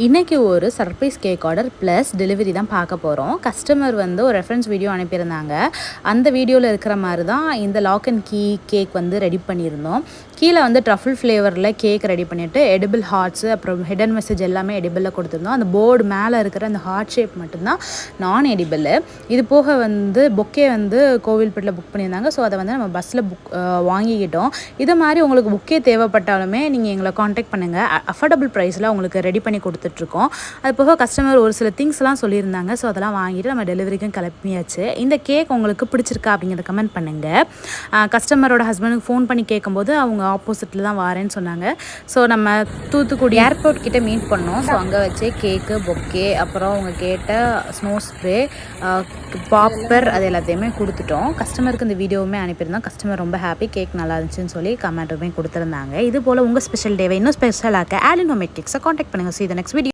இன்றைக்கி ஒரு surprise cake order plus delivery தான் பார்க்க போகிறோம். கஸ்டமர் வந்து ஒரு ரெஃபரன்ஸ் வீடியோ அனுப்பியிருந்தாங்க. அந்த வீடியோவில் இருக்கிற மாதிரி தான் இந்த லாக் அண்ட் கீ கேக் வந்து ரெடி பண்ணியிருந்தோம். கீழே வந்து ட்ரஃபிள் ஃப்ளேவரில் கேக் ரெடி பண்ணிவிட்டு எடிபிள் ஹார்ட்ஸு அப்புறம் ஹிடன் மெசேஜ் எல்லாமே எடிபிளில் கொடுத்துருந்தோம். அந்த போர்டு மேலே இருக்கிற அந்த ஹார்ட் ஷேப் மட்டும்தான் நான் எடிபிள். இது போக வந்து பொக்கே வந்து கோவில்பேட்டில் புக் பண்ணியிருந்தாங்க. ஸோ அதை வந்து நம்ம பஸ்ஸில் வாங்கிக்கிட்டோம். இது மாதிரி உங்களுக்கு புக்கே தேவைப்பட்டாலுமே நீங்கள் எங்களை காண்டாக்ட் பண்ணுங்கள். அஃபோர்டபுள் ப்ரைஸில் உங்களுக்கு ரெடி பண்ணி கொடுத்துட்ருக்கோம். அது போக கஸ்டமர் ஒரு சில திங்ஸ்லாம் சொல்லியிருந்தாங்க. ஸோ அதெல்லாம் வாங்கிட்டு நம்ம டெலிவரிக்கும் கிளப்பியாச்சு. இந்த கேக் உங்களுக்கு பிடிச்சிருக்கா அப்படிங்கிறத கமெண்ட் பண்ணுங்கள். கஸ்டமரோட ஹஸ்பண்டுக்கு ஃபோன் பண்ணி கேட்கும்போது அவங்க ஆப்போசிட்டில் தான் வரேன்னு சொன்னாங்க. ஸோ நம்ம தூத்துக்குடி ஏர்போர்ட் கிட்டே மீட் பண்ணோம். ஸோ அங்கே வச்சு கேக்கு, பொக்கே, அப்புறம் அவங்க கேட்ட ஸ்னோ ஸ்ப்ரே, பாப்பர் அது எல்லாத்தையுமே கொடுத்துட்டோம். கஸ்டமருக்கு இந்த வீடியோவுமே அனுப்பியிருந்தோம். கஸ்டமர் ரொம்ப ஹாப்பி, கேக் நல்லா இருந்துச்சுன்னு சொல்லி கமெண்ட்டுமே கொடுத்துருந்தாங்க. இது போல் உங்கள் ஸ்பெஷல் டேவை இன்னும் ஸ்பெஷலாக ஆலின் ஹோம்மேட் கேக்ஸை காண்டாக்ட் பண்ணுங்கள். See you the next video.